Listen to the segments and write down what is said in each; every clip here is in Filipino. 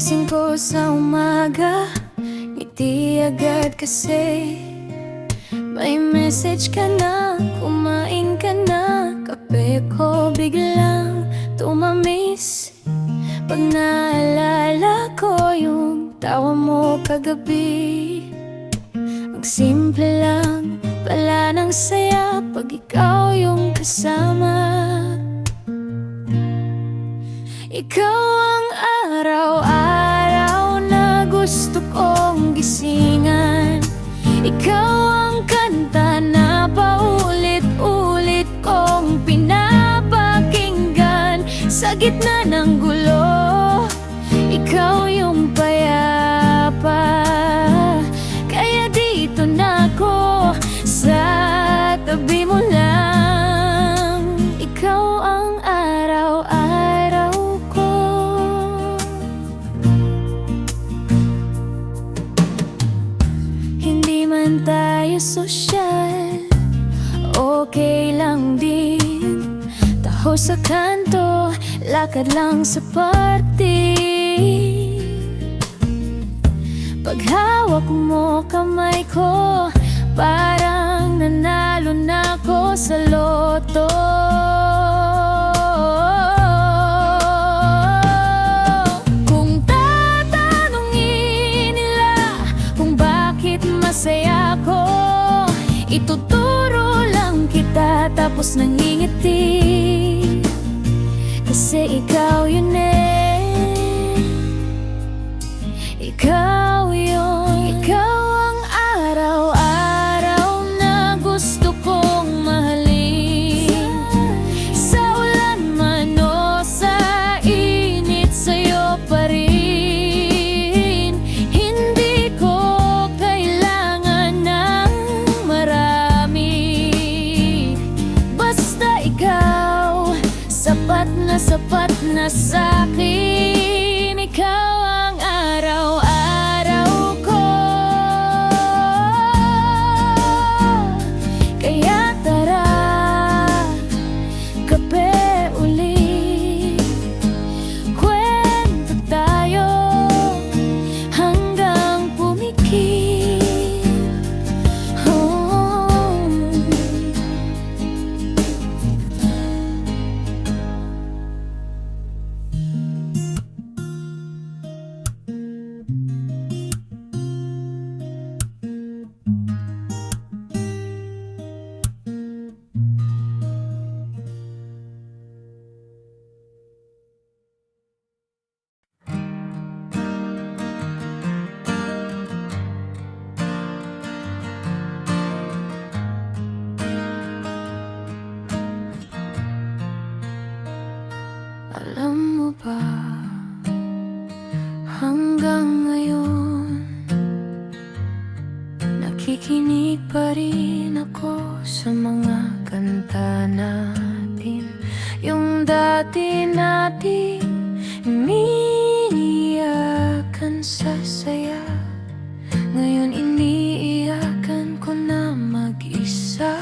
Pagising ko sa umaga, ngiti agad kasi may message ka na, kumain ka na. Kape ko biglang tumamis pag naalala ko yung tawa mo kagabi. Ang simple lang pala ng saya pag ikaw yung kasama. Ikaw ang araw-araw na gusto kong gisingan. Ikaw ang kanta na paulit-ulit kong pinapakinggan. Sa gitna ng gulo, ikaw yung payapa. Kaya dito na ako sa tabi mo lang. Ikaw ang araw-araw ko. Hindi man tayo sosyal, okay lang din. Taho sa kanto, lakad lang sa party. Pag hawak mo kamay ko, parang nanalo na ko sa loto. Kung tatanungin nila kung bakit masaya ko, ituturo lang kita tapos nangingiti. Kasi ikaw yun eh, ikaw yun. Ikaw ang araw-araw na gusto kong mahalin. Sa ulan man o sa init, sa'yo pa rin. Hindi ko kailangan ng marami, basta ikaw sapat na sa'kin. Ikaw ang araw-araw ko. Kaya tara, kape ulit. Kwento tayo hanggang pumikit. Oh. Alam mo ba, hanggang ngayon nakikinig pa rin ako sa mga kanta natin. Yung dati nating iniiyakan sa saya, ngayon iniiyakan ko na mag-isa.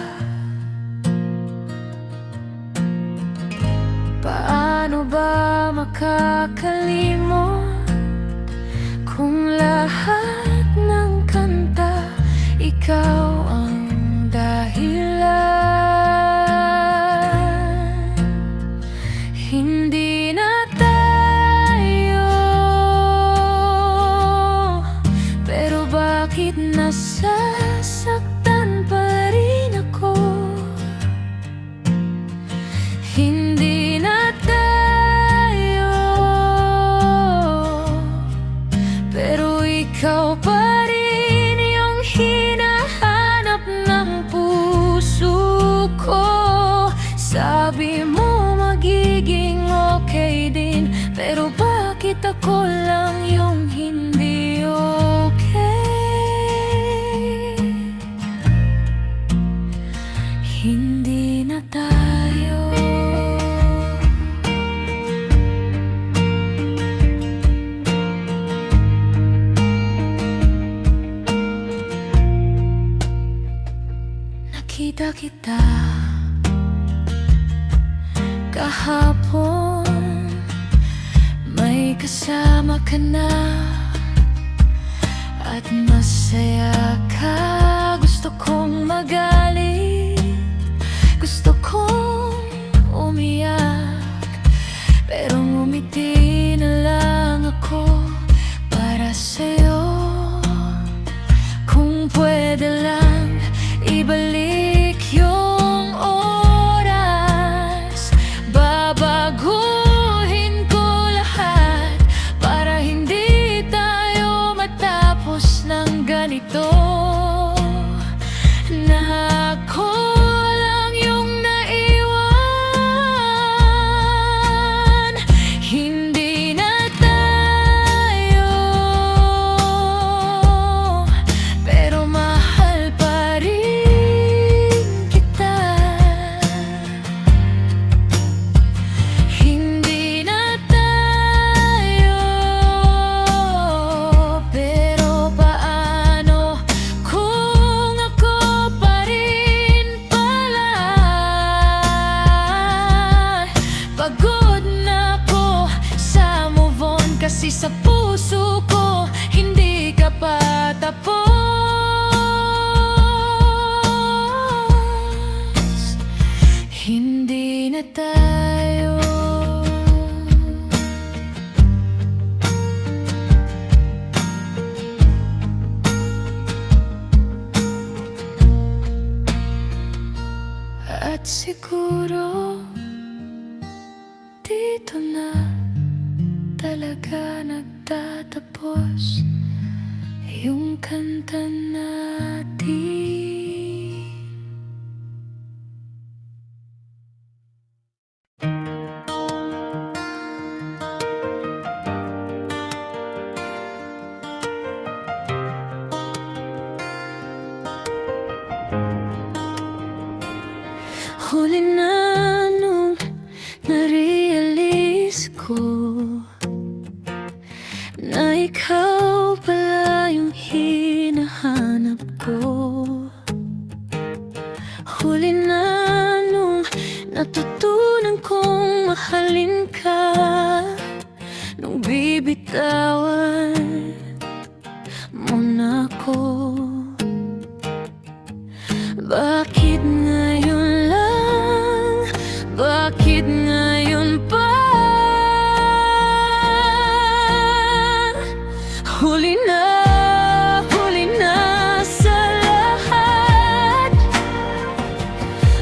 Paano ba makakalimot kung lahat ng kanta ikaw ang dahilan? Hindi na tayo, pero bakit nasasaktan pa rin ako? Hindi na tayo, pero ikaw pa rin yung hinahanap ng puso ko. Sabi mo magiging okay din, pero bakit ako lang yung hindi okay? Hindi na tayo. Nakita kita kahapon, may kasama ka na at masaya ka. Gusto kong magalit, gusto kong umiyak, pero ngumiti na lang ako para sa'yo. Kung pwede lang ibalik yung oras, babaguhin ko lahat para hindi tayo matapos ng ganito. Na ako lang yung naiwan, hindi na tayo, pero mahal pa rin kita. Hindi na tayo, pero paano kung ako pa rin pala? Pagod na ako sa move on, kasi sa puso ko hindi ka pa tapos. Hindi na tayo. At siguro dito na talaga nagtatapos yung kanta natin. Huli na nung narealize ko na ikaw pala yung hinahanap ko. Huli na nung natutunan kong mahalin ka, nung bibitawan mo na ako. Bakit ngayon lang? Bakit ngayon pa? Huli na sa lahat.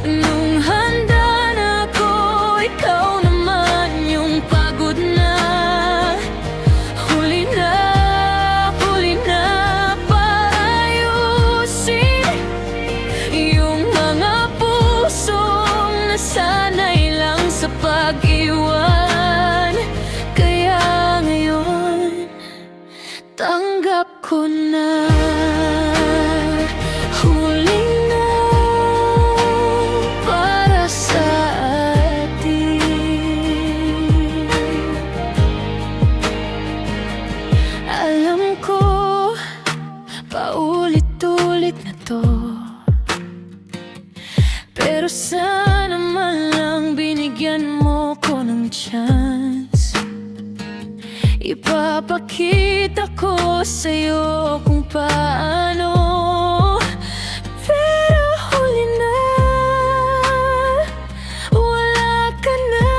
Nung handa na ako, ikaw naman yung pagod na. Huli na para ayusin yung mga pusong nasanay lang sa pag-iwan. Kaya ngayon tanggap ko na, huling na para sa atin. Alam ko paulit-ulit na to, pero sana man lang binigyan mo ko ng chance. Ipapakita ko sa'yo kung paano. Pero huli na, wala ka na.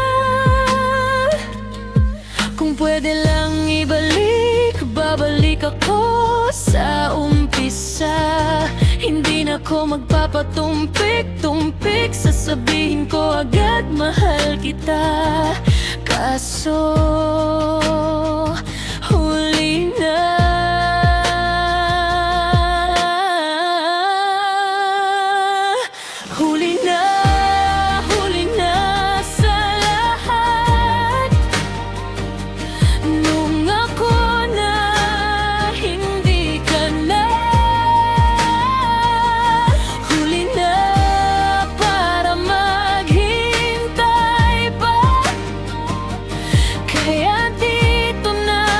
Kung pwede lang ibalik, babalik ako sa umpisa. Hindi na ako magpapatumpik-tumpik, sasabihin ko agad mahal kita. Kaso huli na. Huli na sa lahat. Nung ako na hindi ka na. Huli na para maghintay pa. Kaya dito na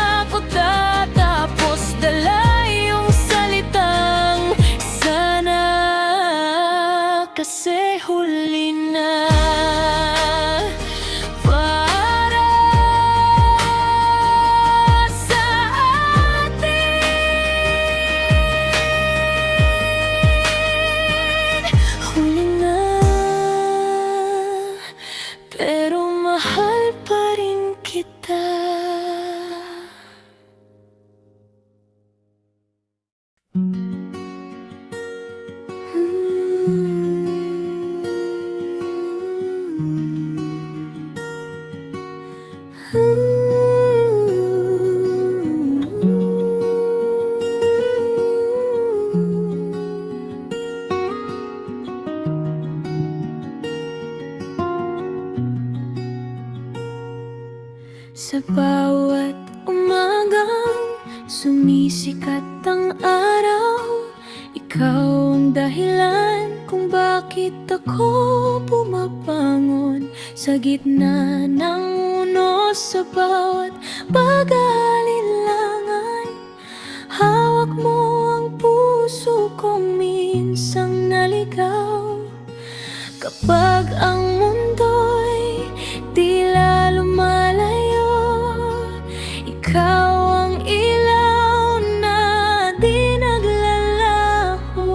sumisikat ang araw, ikaw ang dahilan kung bakit ako bumabangon sa gitna ng unos sa bawat pag-aalinlangan. Hawak mo ang puso kong minsang naligaw kapag ang mundo'y tila lumalayo. Ikaw ang ilaw na di naglalaho.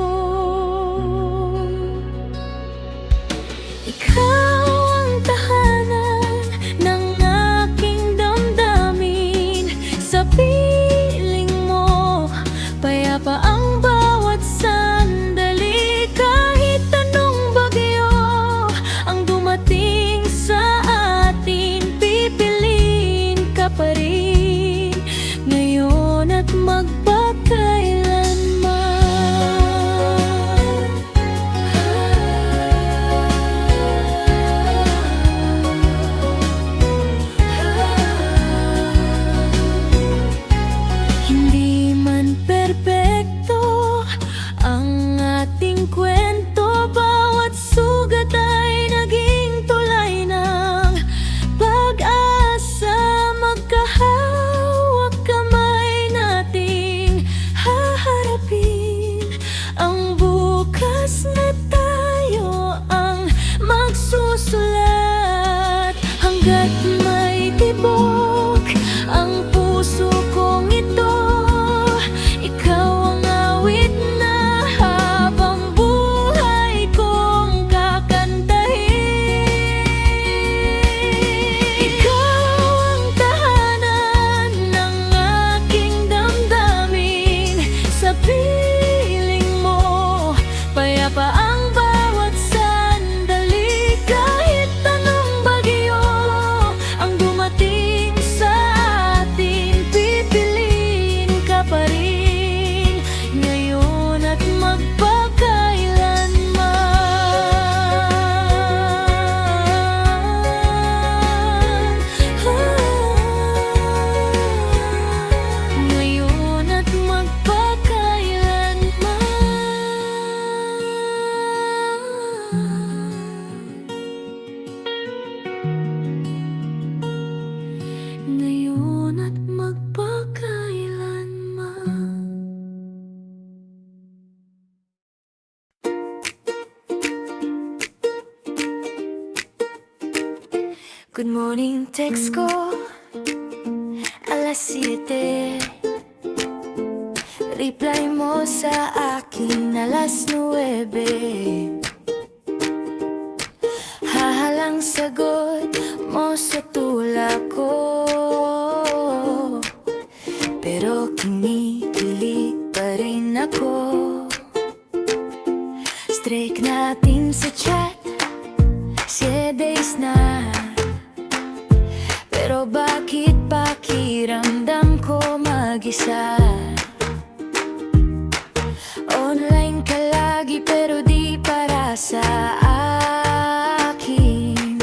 Ikaw ang tahanan ng aking damdamin. Sa piling mo, payapa ang bawat sandali. Kahit anong bagyo ang dumating sa atin, pipiliin ka pa rin ngayon at magpakailanman. Hindi man perpekto ang ating kwento, bawat sugat ay naging tulay ng pag-asa. Magkahawak kamay nating haharapin ang bukas na tayo ang magsusulat. Hanggat may tibok ang puso kong ito, ikaw ang awit na habang buhay kong kakantahin. Ikaw ang tahanan ng aking damdamin. Sa piling mo, payapa ang bawat sandali. Kahit anong bagyo ang dumating sa atin, pipiliin ka pa rin ngayon at magpakailanman. Ngayon at magpakailanman. Ngayon at magpakailanman. Good morning text ko, alas 7. Reply mo sa akin alas 9. Hahalang sagot mo sa tulak ko, pero kinikilig pa rin ako. Streak natin sa chat, 7 days na. Pero bakit pakiramdam ko mag-isa? Online ka lagi pero di para sa akin.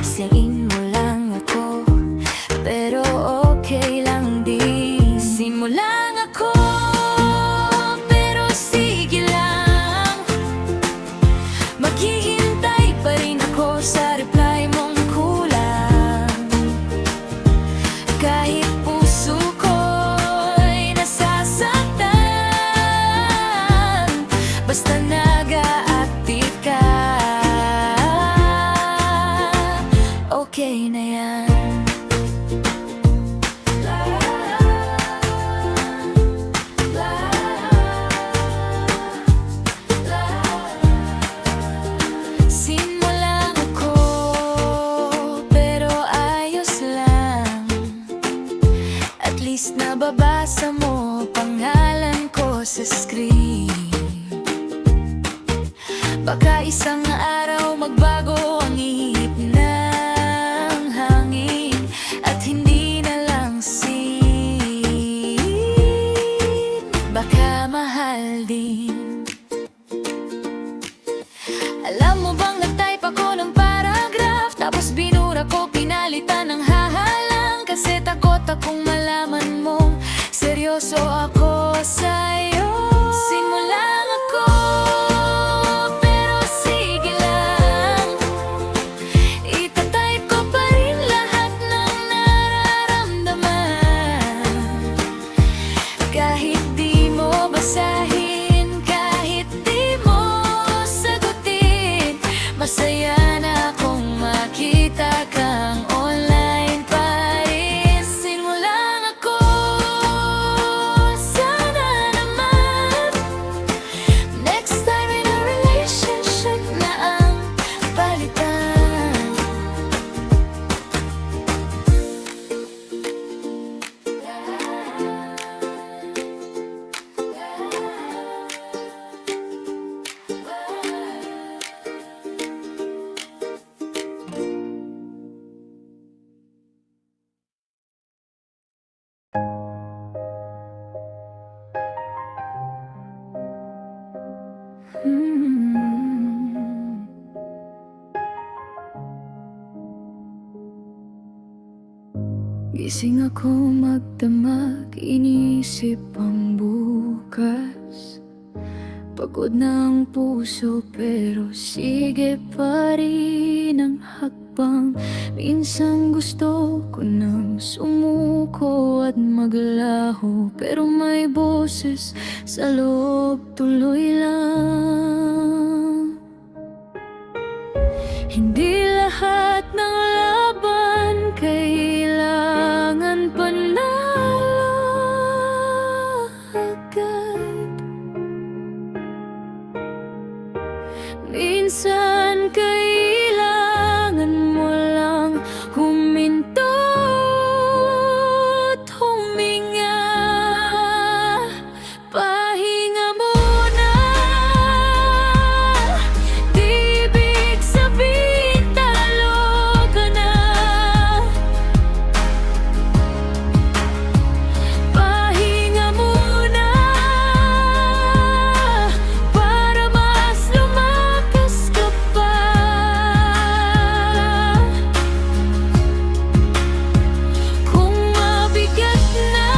Sayin mo lang ako pero okay lang din. Sin mo lang ako pero sige lang. Maghihintay pa rin ako sa reply mong kulang. Kahit puso ko'y nasasaktan, basta nag-a-active ka, okay na yan. Sin mo lang ako pero ayos lang. At least nababasa mo pangalan ko sa screen. Baka isang araw magbago ang ihip ng hangin at hindi na lang sin. Baka mahal din. Alam mo bang nag-type ako ng paragraph, tapos binura ko, pinalitan ng hahalang, kasi takot akong malaman mong seryoso puso ako sa'yo. Simulang ako, pero sige lang, itatay ko pa rin lahat ng nararamdaman. Kahit di mo basahin, kahit di mo sagutin, masaya na akong makita kang online pa rin. Simulang ako, sana naman next time in a relationship na ang palitan. Gising ako magdamag, iniisip ang bukas. Pagod na ang puso pero sige pa rin ang hakbang. Minsan gusto ko nang sumuko at maglaho, pero may boses sa loob, tuloy lang. Hindi lahat ng laban kailangan panalo agad. Minsan kailangan mo lang huminto at huminga. Pahinga muna, di ibig sabihin talo ka na. Pahinga muna, para mas lumakas ka pa. Kung mabigat na,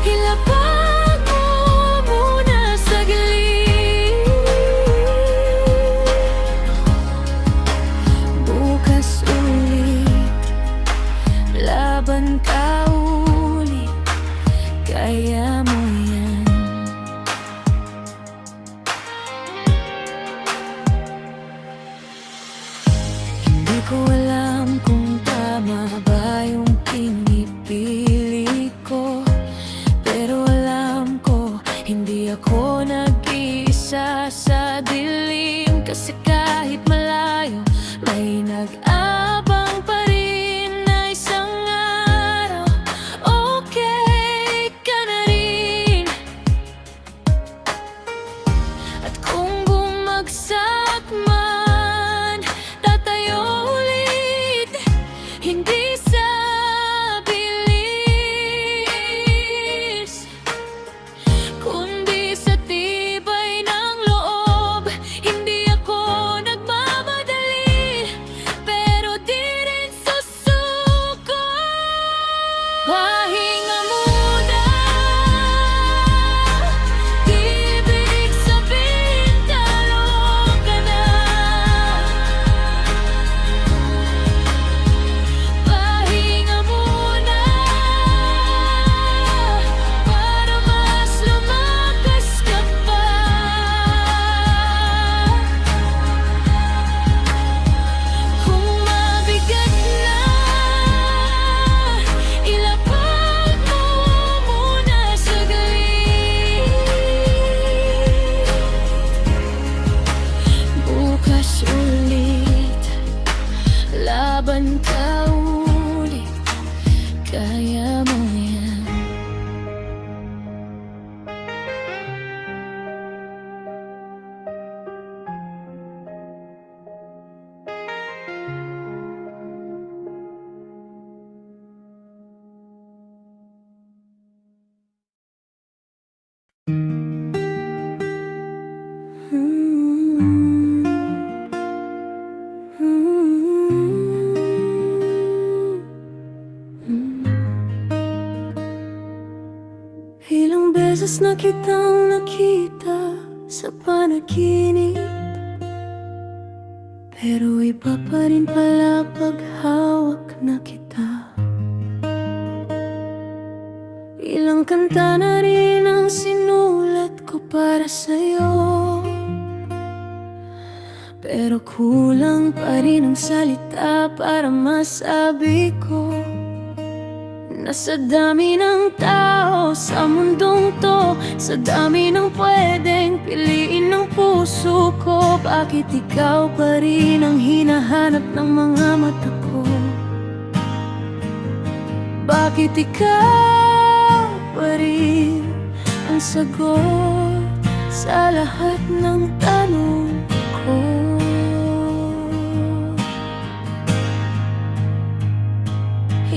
ilapag mo muna saglit. Bukas ulit, laban ka ulit, kaya mo yan. Hindi ko alam kung tama ba yung pinipili ko, pero alam ko hindi ako nag-iisa sa dilim. Kasi kahit malayo, may nag-abang pa rin na isang araw okay ka na rin. At kung bumagsak man, tatayo ulit, hindi sa bilis, kundi sa tibay ng loob. Hindi ako Ilang beses na kitang nakita sa panaginip, pero iba pa rin pala pag hawak na kita. Ilang kanta na rin ang sinulat ko para sa'yo, pero kulang pa rin ang salita para masabi ko na sa dami ng tao sa mundong to, sa dami ng pwedeng piliin ng puso ko, bakit ikaw pa rin ang hinahanap ng mga mata ko? Bakit ikaw pa rin ang sagot sa lahat ng tanong ko?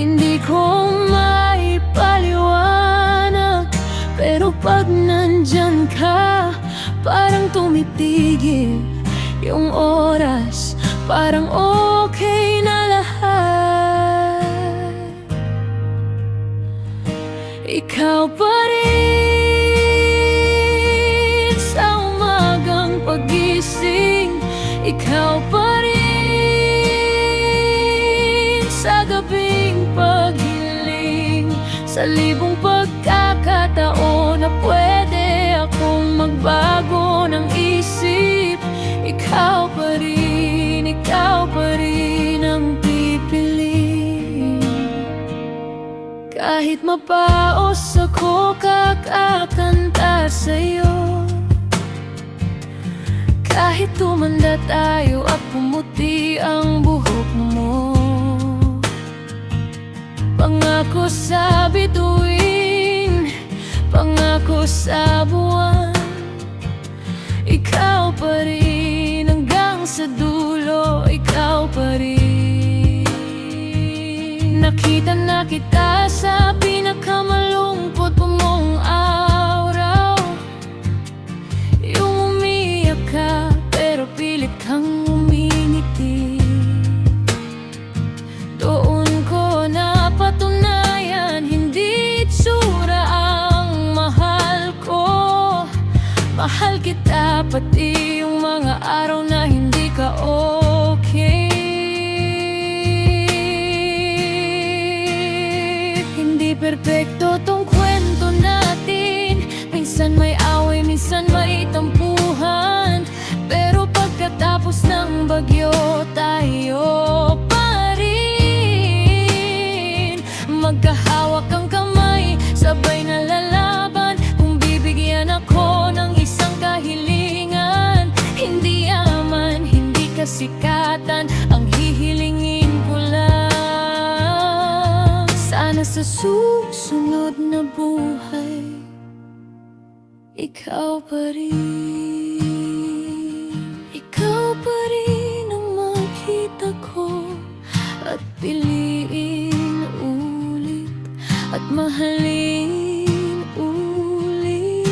Hindi ko maipaliwanag, pero pag nandyan ka, parang tumitigil yung oras, parang okay na lahat. Ikaw pa rin sa umagang pagising, ikaw pa rin sa gabing paghiling, sa libong pagkakataon na pwede akong magbago ng isip. Ikaw pa rin ang pipiliin. Kahit mapaos ako, kakakanta sa'yo. Kahit tumanda tayo at pumuti ang buhok mo, pangako sa bituin, pangako sa buwan, ikaw pa rin hanggang sa dulo, ikaw pa rin. Nakita na kita sa pinakamalungkot mong araw, yung umiyak ka pero pilit kang umingiti. Doon ko napatunayan, hindi itsura ang mahal ko. Mahal kita pati yung mga araw na hindi ka okay. Hindi perpekto tong kwento natin, minsan may away, minsan may tampuhan, pero pagkatapos ng bagyo, tayo pa rin magkahawak ang kamay, sabay na lalaban. Kung bibigyan ako ng isang kahilingan, hindi yaman, hindi kasikatan ang hihilingin ko lang. Sana sa susunod na buhay, ikaw pa rin, ikaw pa rin ang makita ko at piliin ulit at mahalin ulit.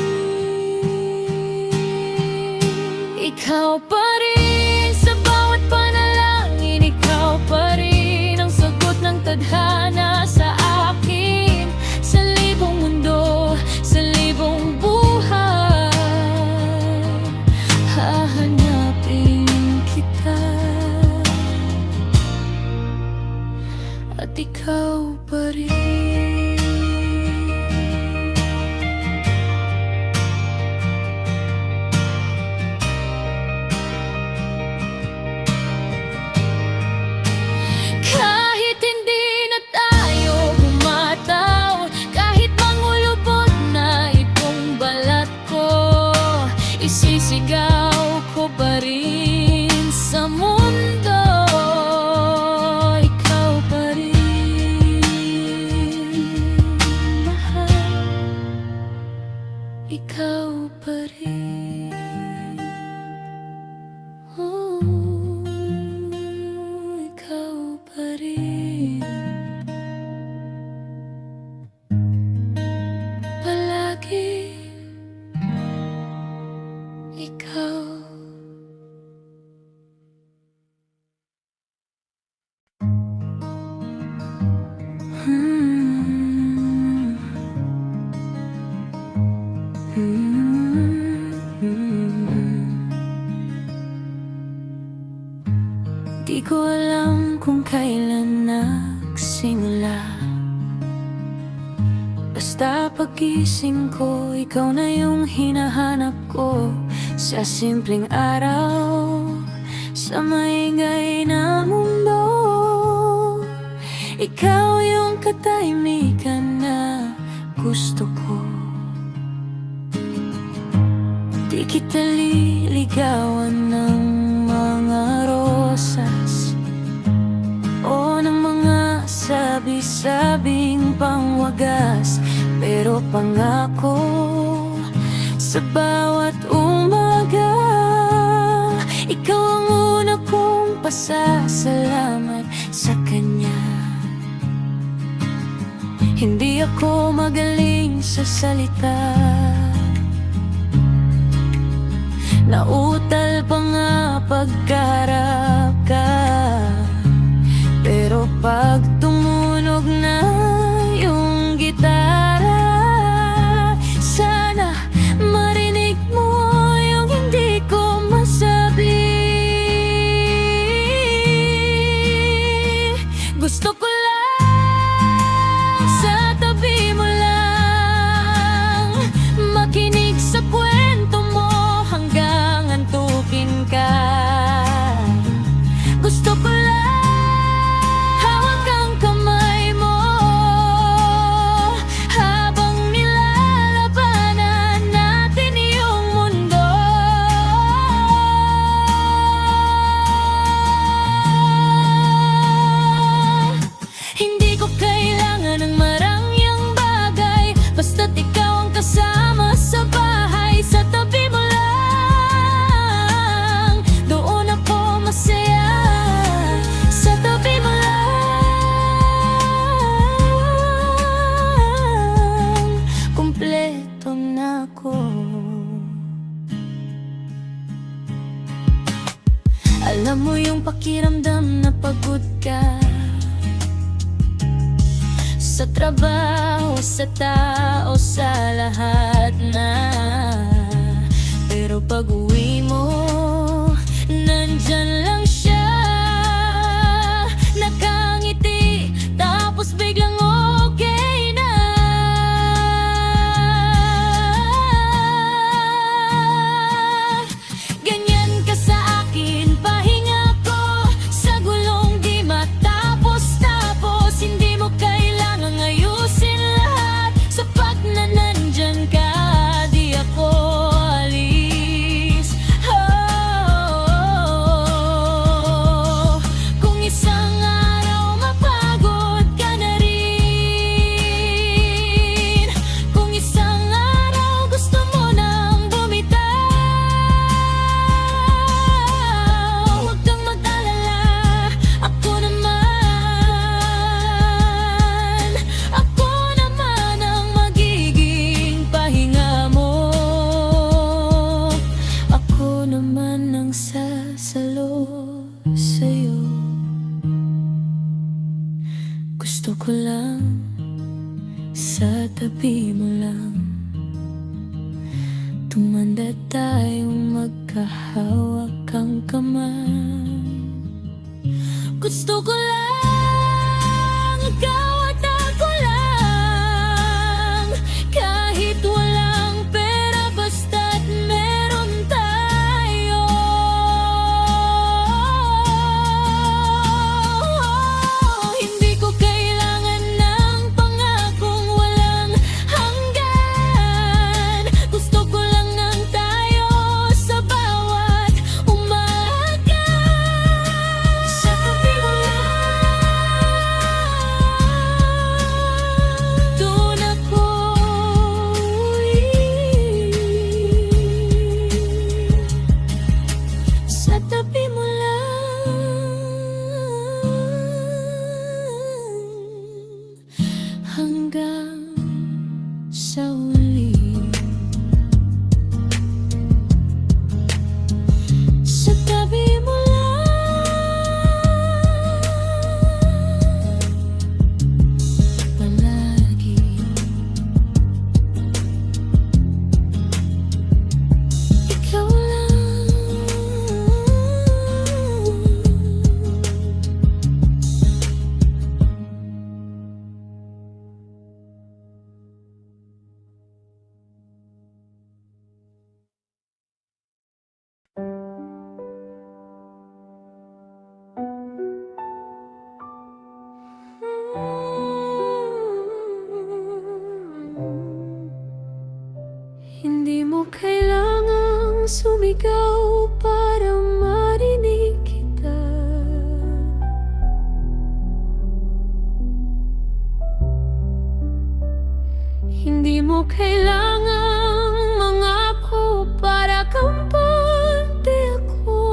Ikaw pa rin sa bawat panalangin, ikaw pa rin ang sagot ng tadhana sa akin. Sa libong mundo, sa libong buhay, hahanapin kita at ikaw pa rin. Kahit hindi na tayo bumataw, kahit mangulubot na itong balat ko, isisigaw ko pa rin sa mundo. Ikaw pa rin, mahal, ikaw pa rin. Oh, ikaw pa rin. Palagi ikaw. Di ko alam kung kailan nagsimula, basta pagising ko, ikaw na yung hinahanap ko. Sa simpleng araw, sa maingay na mundo, ikaw yung katahimikan na gusto ko. Di kita liligawan ng mga rosas o ng mga sabi-sabing pangwagas, pero pangako sa bawat umaga, ikaw ang una kong pasasalamat sa kanya. Hindi ako magaling sa salita, nautal pa nga pagkarap ka, pero pag tumunog na yung gitara, sana marinig mo yung hindi ko masabi. Gusto ko lang sa tabi mo lang makinig sa kwento mo hanggang antukin ka. Gusto ko lang hawak ang kamay mo habang nilalabanan natin yung mundo. Hindi ko kailangan ng marangyang bagay, basta't ikaw ang kasama sa bahay. Sa tabi mo lang, doon ako masaya. Sa tabi mo lang, kumpleto na ako. Alam mo yung pakiramdam na pagod ka sa trabaho, sa tao, sa lahat na, pero pag uwi mo, nandyan lang siya, nakangiti, tapos biglang okay na. Ganyan ka sa akin, pahinga ko sa gulong di matapos-tapos. Hindi mo kailangang ayusin lahat, sapat na nandyan ka, di ako alis. Oh, kung isang araw mapagod ka na rin, kung isang araw gusto mo nang bumitaw, huwag kang mag-alala, ako naman ang magiging pahinga mo. Ako naman ang sasalo sa'yo. Gusto ko lang sa tabi mo lang, tumanda tayong magkahawak ang kamay. Gusto ko lang ikaw at ako lang, kahit walang pera basta't meron tayo. Hindi ko kailangan ng pangakong walang hanggan, gusto ko lang nang tayo sa bawat umaga. Sa tabi mo lang, mo kailangang sumigaw para marinig kita. Hindi mo kailangang mangako para kampante ako.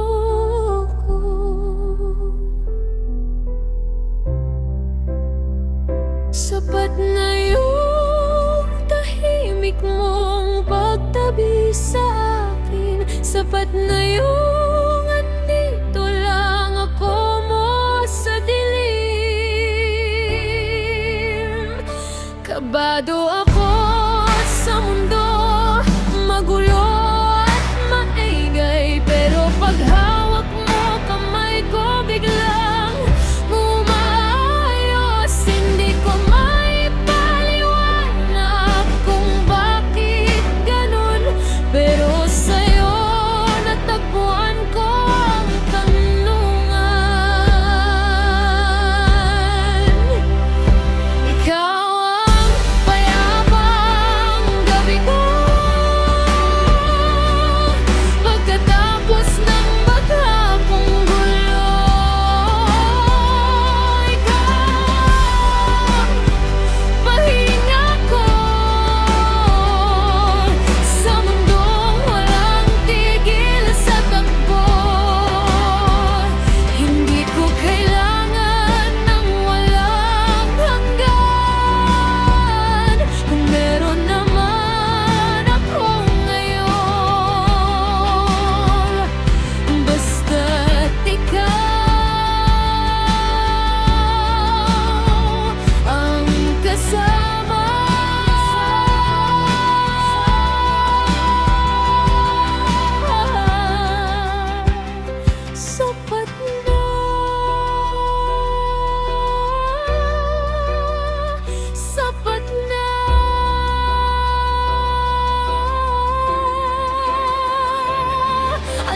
Sapat na yung tahimik mong pagtabi sa akin. Sapat na yung andito lang ako mo sa dilim. Kabado ako sa mundo, magulo at maingay, pero pag hawak mo kamay ko biglang umaayos. Hindi ko maipaliwanag kung bakit ganun, pero sa'yo natagpuan ko ang kanlungan. Ikaw ang payapang gabi ko, pagkatapos ng maghapong gulo. Ikaw ang pahinga ko sa mundong walang tigil sa takbo. Hindi ko kailangan ng walang hanggan, kung meron naman ako ngayon. Basta't ikaw ang kasama. Sapat na, sapat na.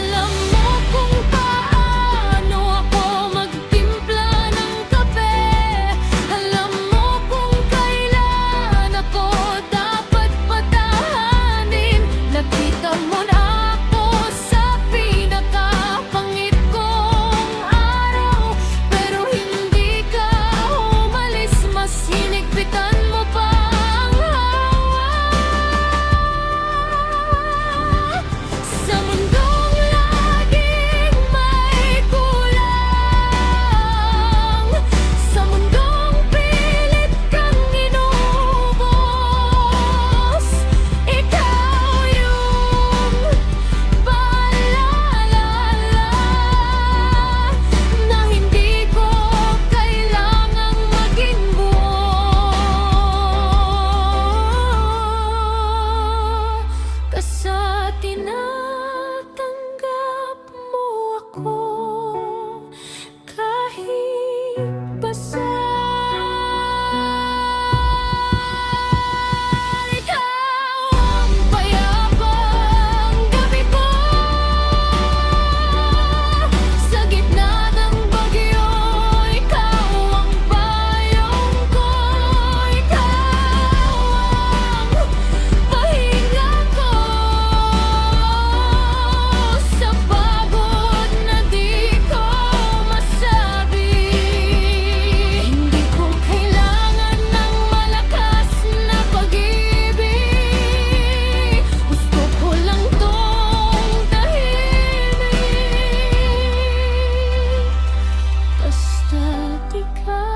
Alam mo kung paano ako magtimpla ng kape. Alam mo kung kailan ako dapat patahanin. Nakita mo na ako sa pinakapangit kong araw, pero hindi ka umalis. Mas hinigpitan mo pa ang hawa sa mundong laging may kulang, sa mundong pilit kang inubos. Ikaw yung paalala na hindi ko kailangang maging buo. Basta tinatanggap mo ako kahit basa. Ikaw ang payapang gabi ko, sa gitna ng bagyo. Ikaw ang payong ko. Ikaw ang pahinga ko sa pagod na di ko masabi. Hindi ko kailangan ng malakas na pag-ibig. Gusto ko lang tong tahimik. Basta't ikaw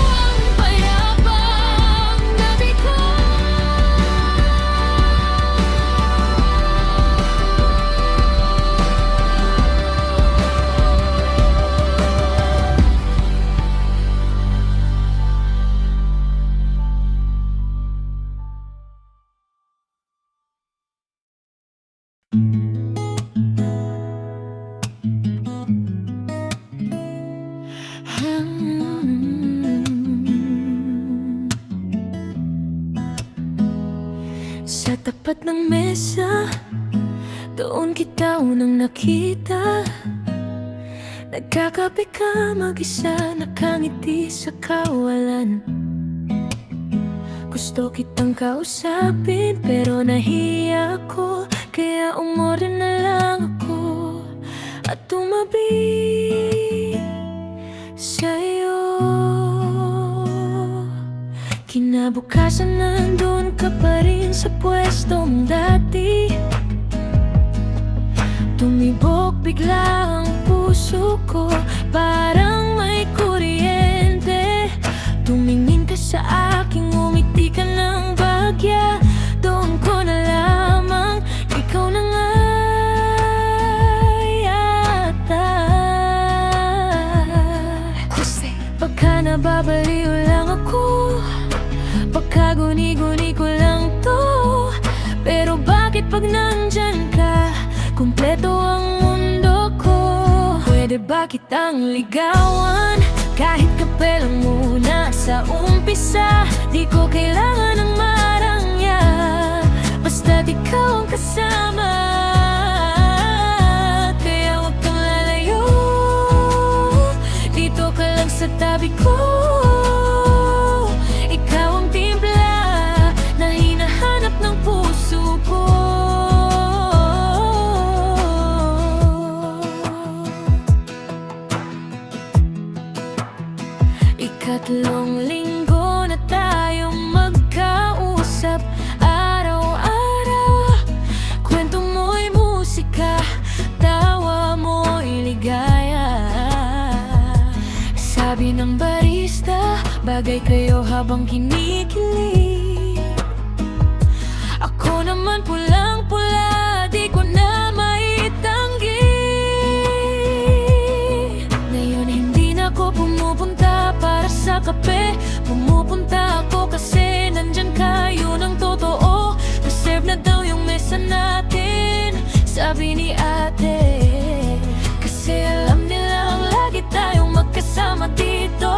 ang payapang gabi ko. Sa tapat ng mesa, doon kita unang nakita. Nagkakape ka mag-isa, nakangiti sa kawalan. Gusto kitang kausapin pero nahiya ako, kaya umorder na lang ako at tumabi sa'yo. Kinabukasan nandun ka pa rin sa pwestong dati. Tumibok bigla ang puso ko, parang may kuryente. Tumingin ka sa akin, ngumiti ka ng bagya. Doon ko nalamang ikaw na nga yata. Pagka nababaliw lang ako, pagka guni-guni ko lang to. Pero bakit pag nandyan ka, kumpleto ang mundo ko? Pwede ba kitang ligawan, kahit kape lang muna sa umpisa? Di ko kailangan ng marangya, basta't ikaw ang kasama. Kaya huwag kang lalayo, dito ka lang sa tabi ko. Ikaw ang timpla na hinahanap ng puso ko. Ikatlong linggo na tayong magkausap, araw-araw. Kwento mo'y musika, tawa mo'y ligaya. Sabi ng barista, bagay kayo habang kinikilig. Ako naman pulang-pula, di ko na maitanggi. Ngayon hindi na ako pumupunta para sa kape. Pumupunta ako kasi nandyan kayo ng totoo. Reserve na daw yung mesa natin, sabi ni ate. Kasi alam nilang lagi tayong magkasama dito.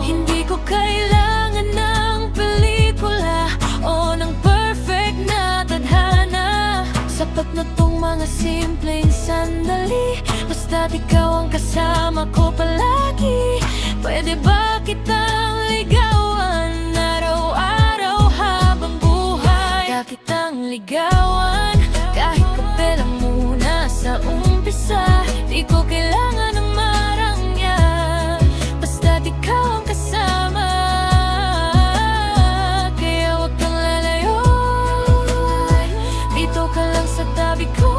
Hindi ko kailangan ng pelikula o ng perfect na tadhana. Sapat na tong mga simpleng sandali, basta't ikaw ang kasama ko palagi. Pwede ba kitang ligawan, araw-araw habang buhay? Kaya kitang ligawan, kahit kape lang muna sa umpisa. Di ko kailangan ng marangya, basta't ikaw ang kasama. Kaya huwag kang lalayo, dito ka lang sa tabi ko.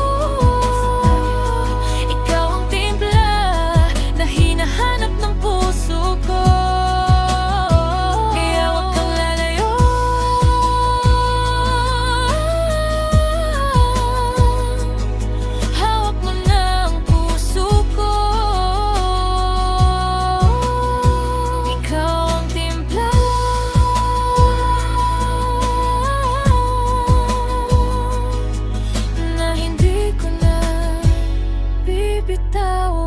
Ikaw ang timpla na hinahanap ng puso ko. Kaya huwag kang lalayo, hawak mo na ang puso ko. Ikaw ang timpla na hindi ko na bibitawan.